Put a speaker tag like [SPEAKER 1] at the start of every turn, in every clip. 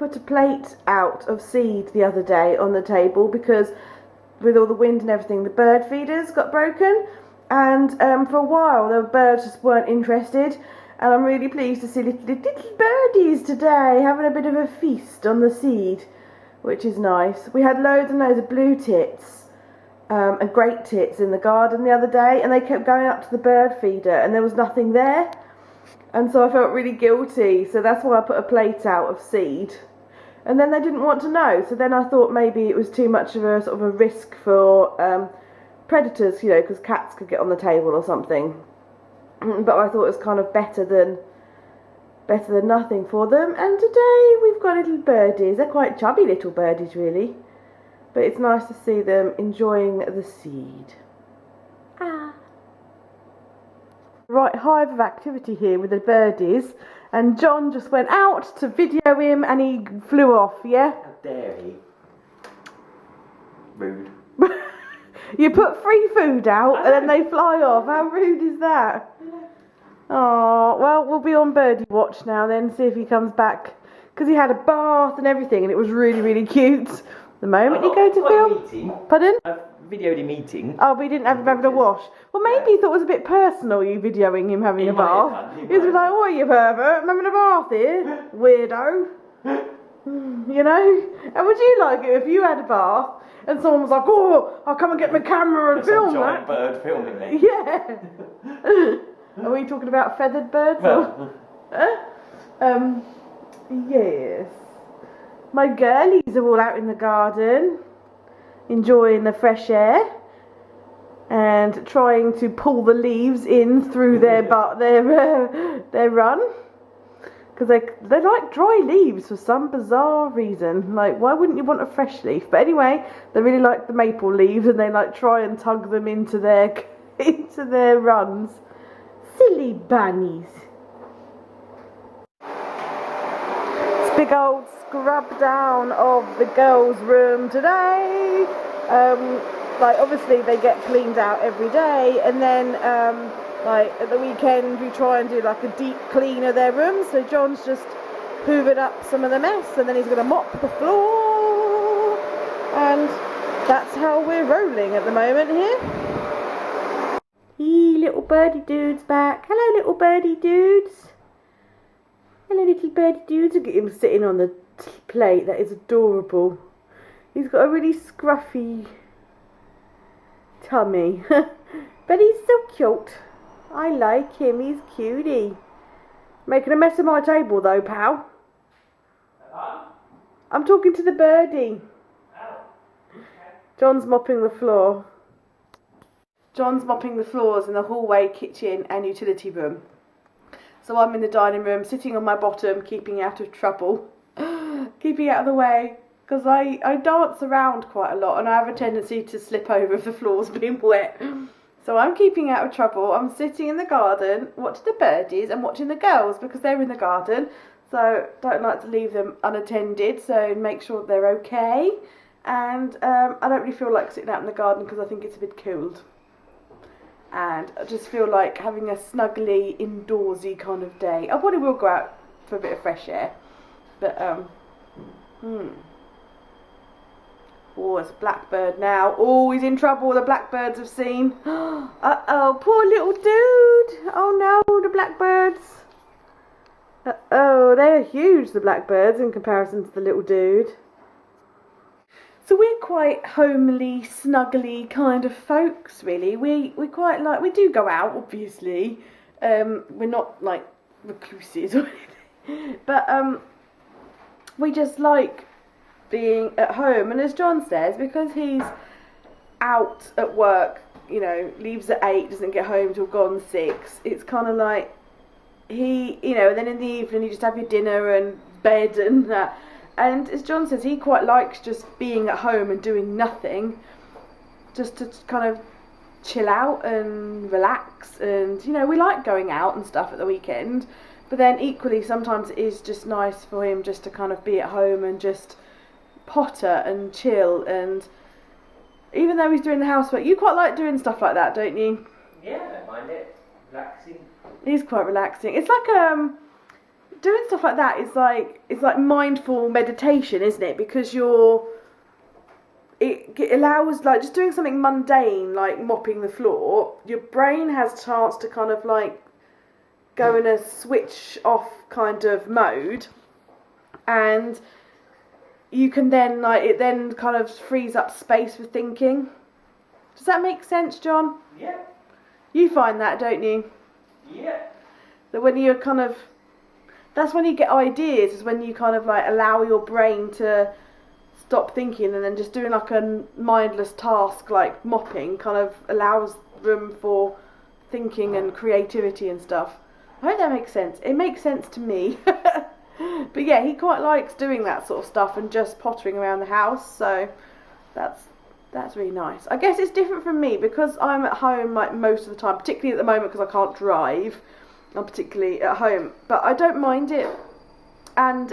[SPEAKER 1] put a plate out of seed the other day on the table because with all the wind and everything, the bird feeders got broken, and for a while the birds just weren't interested, and I'm really pleased to see little birdies today having a bit of a feast on the seed, which is nice. We had loads and loads of blue tits and great tits in the garden the other day, and they kept going up to the bird feeder and there was nothing there, and so I felt really guilty, so that's why I put a plate out of seed. And then they didn't want to know, so then I thought maybe it was too much of a sort of a risk for predators, you know, because cats could get on the table or something. But I thought it was kind of better than nothing for them. And today we've got little birdies. They're quite chubby little birdies, really. But it's nice to see them enjoying the seed. Ah. Right, hive of activity here with the birdies. And John just went out to video him and he flew off, yeah?
[SPEAKER 2] How dare he? Rude.
[SPEAKER 1] You put free food out and then they fly off. How rude is that? Oh, well, we'll be on birdie watch now then, see if he comes back. Because he had a bath and everything and it was really, really cute. The moment you go to film...
[SPEAKER 2] Eating.
[SPEAKER 1] Pardon?
[SPEAKER 2] I've videoed him eating.
[SPEAKER 1] Oh, but he didn't have him having a wash. Well, maybe he thought it was a bit personal, you videoing him having a bath. He was like, what are you, pervert? I'm having a bath here, weirdo. You know? And would you like it if you had a bath and someone was like, oh, I'll come and get my camera and film that?
[SPEAKER 2] Giant bird filming me.
[SPEAKER 1] Yeah. Are we talking about feathered birds?
[SPEAKER 2] Well.
[SPEAKER 1] Yes. My girlies are all out in the garden, enjoying the fresh air and trying to pull the leaves in through their run, because they like dry leaves for some bizarre reason. Like, why wouldn't you want a fresh leaf? But anyway, they really like the maple leaves and they like try and tug them into their runs. Silly bunnies. It's big old scrub down of the girls' room today. Like, obviously they get cleaned out every day, and then like at the weekend we try and do like a deep clean of their room. So John's just hoovered up some of the mess and then he's going to mop the floor, and that's how we're rolling at the moment here. Hey, little birdie dude's back. Hello, little birdie dudes. Hello, little birdie dudes. Look at him sitting on the plate. That is adorable. He's got a really scruffy tummy. But he's so cute. I like him. He's cutie. Making a mess of my table though, pal. I'm talking to the birdie. John's mopping the floor. John's mopping the floors in the hallway, kitchen and utility room. So I'm in the dining room, sitting on my bottom, keeping out of trouble. Keeping out of the way. Because I dance around quite a lot and I have a tendency to slip over if the floor's been wet. So I'm keeping out of trouble. I'm sitting in the garden, watching the birdies and watching the girls because they're in the garden. So don't like to leave them unattended, so make sure they're okay. And I don't really feel like sitting out in the garden because I think it's a bit cold. And I just feel like having a snuggly, indoorsy kind of day. I probably will go out for a bit of fresh air. But, Oh, it's a blackbird now. Oh, he's in trouble. The blackbirds have seen. Uh-oh, poor little dude. Oh no, the blackbirds. Uh-oh, they're huge, the blackbirds, in comparison to the little dude. So we're quite homely, snuggly kind of folks, really. We quite like, we do go out, obviously. We're not like recluses or anything. But we just like being at home. And as John says, because he's out at work, you know, leaves at 8, doesn't get home till gone 6, it's kind of like he, you know, and then in the evening you just have your dinner and bed and that. And as John says, he quite likes just being at home and doing nothing, just to kind of chill out and relax. And, you know, we like going out and stuff at the weekend, but then equally sometimes it is just nice for him just to kind of be at home and just potter and chill. And even though he's doing the housework, you quite like doing stuff like that, don't you?
[SPEAKER 2] Yeah, I don't mind it. Relaxing.
[SPEAKER 1] It is quite relaxing. It's like doing stuff like that is like, it's like mindful meditation, isn't it? Because it allows, like, just doing something mundane like mopping the floor, your brain has a chance to kind of like go in a switch off kind of mode, and you can then, like, it then kind of frees up space for thinking. Does that make sense, John?
[SPEAKER 2] Yeah.
[SPEAKER 1] You find that, don't you?
[SPEAKER 2] Yeah.
[SPEAKER 1] That when you're kind of, that's when you get ideas, is when you kind of like allow your brain to stop thinking, and then just doing like a mindless task like mopping kind of allows room for thinking and creativity and stuff. I hope that makes sense. It makes sense to me. But yeah, he quite likes doing that sort of stuff and just pottering around the house, so that's really nice. I guess it's different from me because I'm at home like most of the time, particularly at the moment because I can't drive. I'm particularly at home, but I don't mind it. And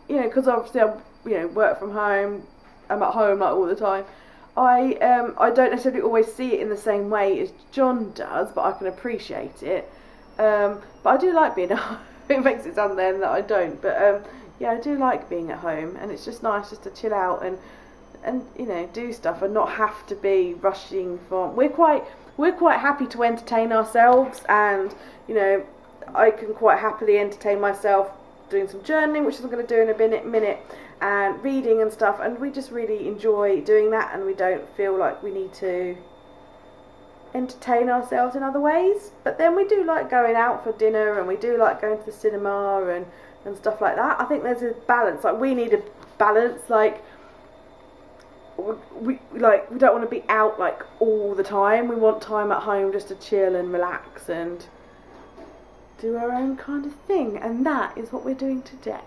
[SPEAKER 1] you know, because obviously I work from home, I'm at home like all the time. I don't necessarily always see it in the same way as John does, but I can appreciate it. But I do like being at home. It makes it sound then that I don't, but yeah, I do like being at home, and it's just nice just to chill out and you know, do stuff and not have to be rushing from. We're quite happy to entertain ourselves, and you know, I can quite happily entertain myself doing some journaling, which I'm going to do in a minute, and reading and stuff, and we just really enjoy doing that, and we don't feel like we need to entertain ourselves in other ways. But then we do like going out for dinner, and we do like going to the cinema and stuff like that. I think there's a balance, like we need a balance, like we don't want to be out like all the time. We want time at home just to chill and relax and do our own kind of thing, and that is what we're doing today.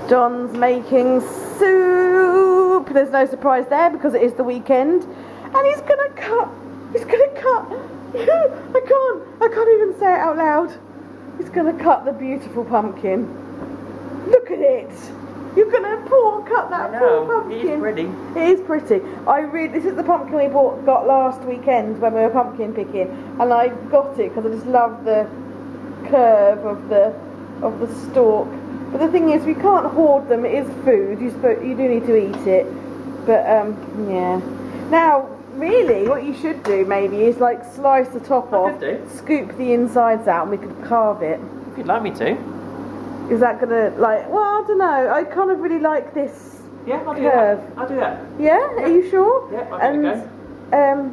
[SPEAKER 1] John's making soup. There's no surprise there because it is the weekend, and he's gonna cut. I can't even say it out loud. He's gonna cut the beautiful pumpkin. Look at it. You're gonna cut that poor pumpkin.
[SPEAKER 2] It is pretty.
[SPEAKER 1] It is pretty. This is the pumpkin we got last weekend when we were pumpkin picking, and I got it because I just love the curve of the stalk. But the thing is, we can't hoard them. It is food. You do need to eat it. But yeah. Now, really, what you should do maybe is like slice the top off, scoop the insides out, and we could carve it.
[SPEAKER 2] If you'd like me to.
[SPEAKER 1] Is that gonna, like, well, I don't know. I kind of really like this curve.
[SPEAKER 2] I'll do that.
[SPEAKER 1] Yeah? Are you sure?
[SPEAKER 2] Yeah, I'll give it a
[SPEAKER 1] go.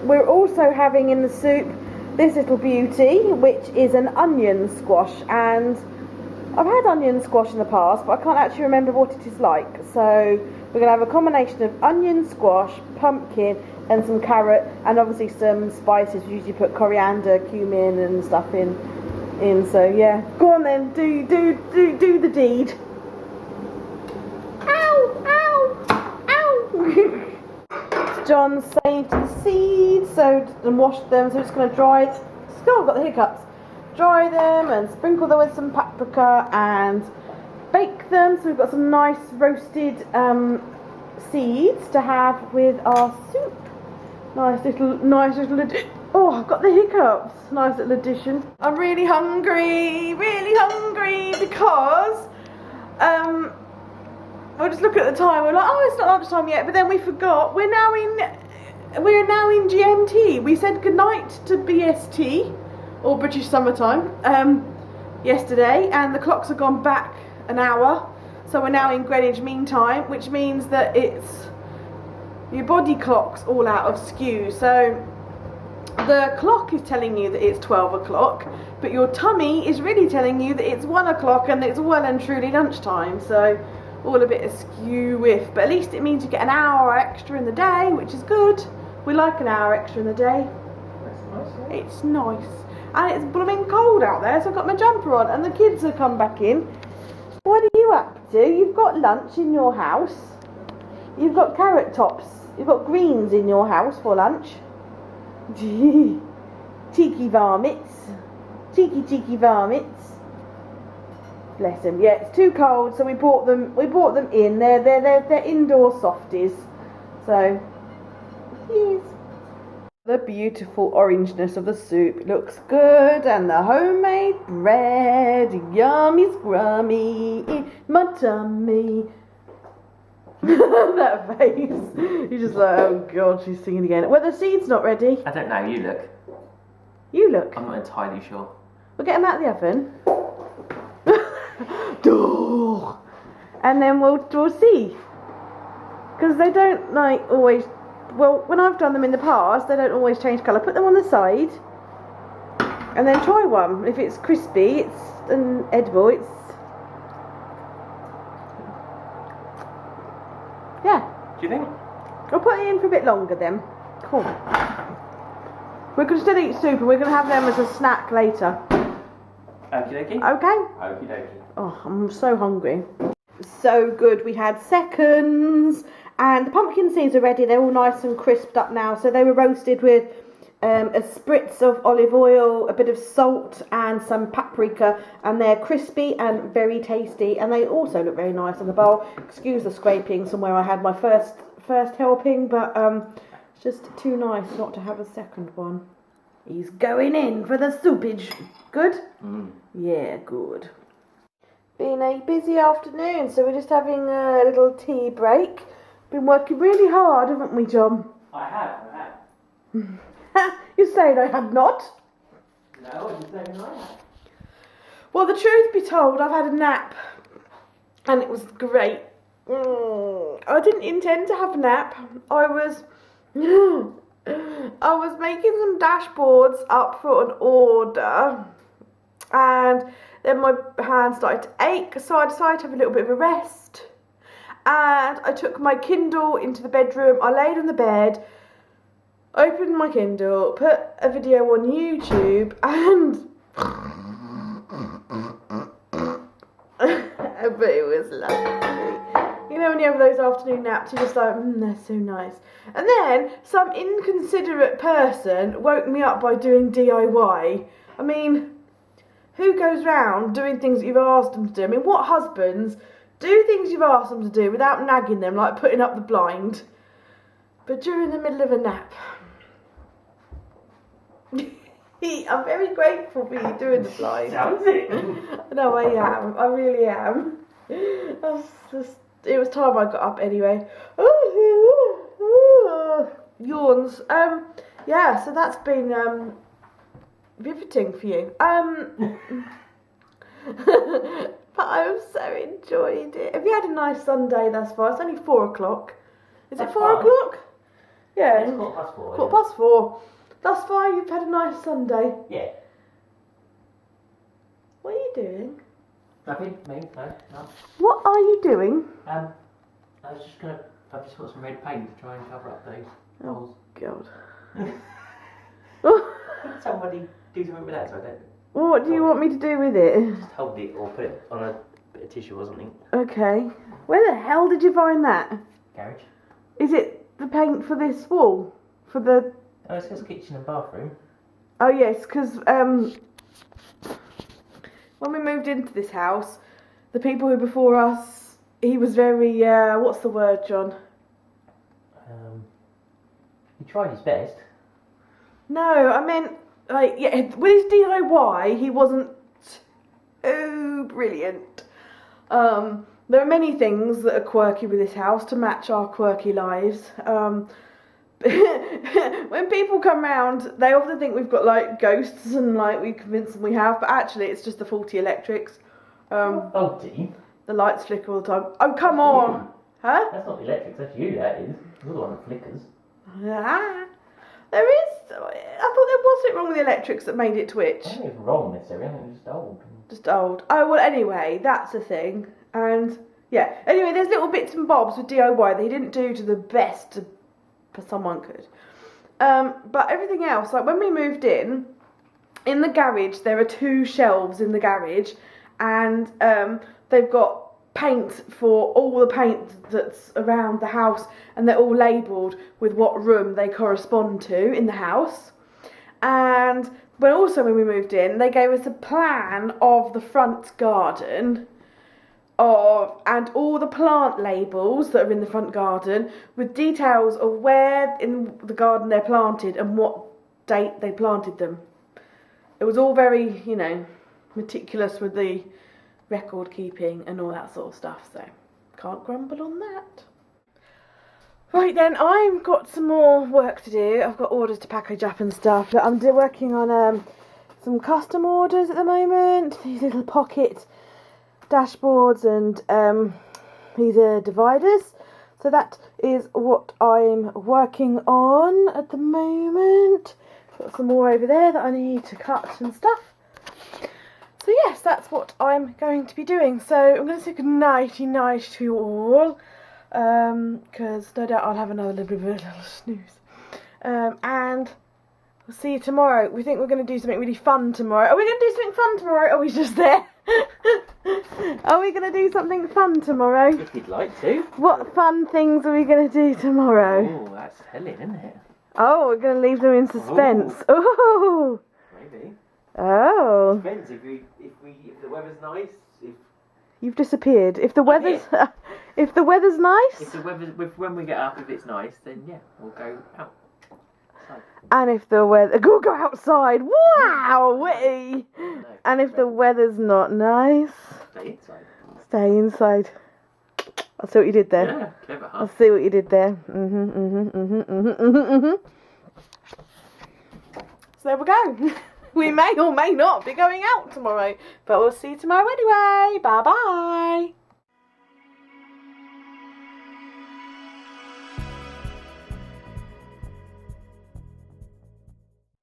[SPEAKER 1] We're also having in the soup this little beauty, which is an onion squash, and I've had onion squash in the past, but I can't actually remember what it is like. So we're going to have a combination of onion squash, pumpkin, and some carrot, and obviously some spices. We usually put coriander, cumin, and stuff in. So yeah, go on then, do the deed. Ow, ow, ow. John saved the seeds and washed them, so it's going to dry it. Oh, I've got the hiccups. Dry them and sprinkle them with some paprika and bake them. So we've got some nice roasted seeds to have with our soup. Nice little addition. Oh, I've got the hiccups. Nice little addition. I'm really hungry because I just look at the time. We're like, oh, it's not lunchtime yet, but then we forgot. We're now in GMT. We said goodnight to BST, or British Summertime, yesterday, and the clocks have gone back an hour, so we're now in Greenwich Mean Time, which means that your body clock's all out of skew. So the clock is telling you that it's 12 o'clock, but your tummy is really telling you that it's 1 o'clock and it's well and truly lunchtime. So all a bit askew with, but at least it means you get an hour extra in the day, which is good. We like an hour extra in the day.
[SPEAKER 2] That's nice, yeah.
[SPEAKER 1] It's nice. And it's blooming cold out there, so I've got my jumper on, and the kids have come back in. What are you up to? You've got lunch in your house. You've got carrot tops. You've got greens in your house for lunch. Cheeky varmints. Cheeky varmints. Bless them. Yeah, it's too cold, so we bought them in. They're indoor softies. So yes. The beautiful orangeness of the soup looks good, and the homemade bread, yummy scrummy in my tummy. That face. You're just like, oh god, she's singing again. Well, the seed's not ready.
[SPEAKER 2] I don't know, you look.
[SPEAKER 1] You look.
[SPEAKER 2] I'm not entirely sure.
[SPEAKER 1] We'll get them out of the oven. And then we'll see. Because they don't like always, well, when I've done them in the past, they don't always change colour. Put them on the side and then try one. If it's crispy, it's an edible, it's, yeah.
[SPEAKER 2] Do you think?
[SPEAKER 1] I'll put it in for a bit longer then. Cool. We're going to still eat soup and we're going to have them as a snack later.
[SPEAKER 2] Okie dokie.
[SPEAKER 1] Okay?
[SPEAKER 2] Okie dokie.
[SPEAKER 1] Oh, I'm so hungry. So good. We had seconds and the pumpkin seeds are ready. They're all nice and crisped up now. So they were roasted with a spritz of olive oil, a bit of salt and some paprika, and they're crispy and very tasty, and they also look very nice on the bowl. Excuse the scrapings from where I had my first helping, but it's just too nice not to have a second one. He's going in for the soupage. Good? Yeah, good. Been a busy afternoon, so we're just having a little tea break. Been working really hard, haven't we, John?
[SPEAKER 2] I have.
[SPEAKER 1] You're saying I have not?
[SPEAKER 2] No, I'm saying I have.
[SPEAKER 1] Well, the truth be told, I've had a nap, and it was great. I didn't intend to have a nap. I was making some dashboards up for an order, and then my hand started to ache, so I decided to have a little bit of a rest. And I took my Kindle into the bedroom. I laid on the bed, opened my Kindle, put a video on YouTube, and but it was lovely. You know when you have those afternoon naps, you're just like, they're so nice. And then some inconsiderate person woke me up by doing DIY. I mean, who goes round doing things that you've asked them to do? I mean, what husbands do things you've asked them to do without nagging them, like putting up the blind, but during the middle of a nap? I'm very grateful for you doing the blind.
[SPEAKER 2] Sounds it.
[SPEAKER 1] No, I am. I really am. It was time I got up anyway. Yawns. Yeah, so that's been riveting for you. But I've so enjoyed it. Have you had a nice Sunday thus far? It's only 4 o'clock. Is it 4 o'clock? Yeah.
[SPEAKER 2] It's 4:15.
[SPEAKER 1] 4:15. Thus far, you've had a nice Sunday.
[SPEAKER 2] Yeah.
[SPEAKER 1] What are you doing?
[SPEAKER 2] Nothing. Me? No.
[SPEAKER 1] What are you doing?
[SPEAKER 2] I was just gonna. I've just got some red paint to try and cover up those holes.
[SPEAKER 1] God.
[SPEAKER 2] Somebody do something with that, so I don't.
[SPEAKER 1] What do you want me to do with it?
[SPEAKER 2] Just hold it or put it on a bit of tissue or something.
[SPEAKER 1] Okay. Where the hell did you find that?
[SPEAKER 2] Garage.
[SPEAKER 1] Is it the paint for this wall? For the...
[SPEAKER 2] Oh, it says kitchen and bathroom.
[SPEAKER 1] Oh yes, because when we moved into this house, the people who were before us, he was very, what's the word, John?
[SPEAKER 2] He tried his best.
[SPEAKER 1] No, I meant, like, yeah, with his DIY, he wasn't too brilliant. There are many things that are quirky with this house to match our quirky lives. When people come round, they often think we've got like ghosts and like we convince them we have, but actually it's just the faulty electrics.
[SPEAKER 2] Faulty?
[SPEAKER 1] The lights flicker all the time. Oh, come on! Huh?
[SPEAKER 2] That's not the electrics, that's you, that is. You're the one that flickers.
[SPEAKER 1] Ah, there is. I thought there wasn't wrong with the electrics that made it twitch.
[SPEAKER 2] I don't think it's wrong necessarily, I think it's just old.
[SPEAKER 1] Just old. Oh, well, anyway, that's a thing. And yeah, anyway, there's little bits and bobs with DIY that he didn't do to the best someone could. But everything else, like when we moved in the garage, there are 2 shelves in the garage, and they've got paint for all the paint that's around the house, and they're all labelled with what room they correspond to in the house. But also when we moved in, they gave us a plan of the front garden, and all the plant labels that are in the front garden with details of where in the garden they're planted and what date they planted them. It was all very, you know, meticulous with the record keeping and all that sort of stuff, so can't grumble on that. Right then, I've got some more work to do. I've got orders to package up and stuff. I'm working on some custom orders at the moment. These little pocket dashboards and these are dividers. So that is what I'm working on at the moment. Got some more over there that I need to cut and stuff. So yes, that's what I'm going to be doing. So I'm going to say good nighty night to you all. Because no doubt I'll have another little bit of a little snooze. And we'll see you tomorrow. We think we're going to do something really fun tomorrow. Are we going to do something fun tomorrow? Are we just there? Are we going to do something fun tomorrow?
[SPEAKER 2] If you'd like to.
[SPEAKER 1] What fun things are we going to do tomorrow?
[SPEAKER 2] Oh, that's telling, isn't it?
[SPEAKER 1] Oh, we're going to leave them in suspense. Oh.
[SPEAKER 2] Maybe.
[SPEAKER 1] Oh.
[SPEAKER 2] Depends if the weather's nice.
[SPEAKER 1] You've disappeared. If the weather's if the weather's nice.
[SPEAKER 2] When we get up, if it's nice, then yeah, we'll go out.
[SPEAKER 1] And if the weather go outside, wow, witty.
[SPEAKER 2] No,
[SPEAKER 1] And if the weather's not nice,
[SPEAKER 2] stay inside.
[SPEAKER 1] Stay inside. I'll see what you did there.
[SPEAKER 2] Yeah, clever, huh?
[SPEAKER 1] I'll see what you did there. So there we go. We may or may not be going out tomorrow, but we'll see you tomorrow anyway. Bye bye.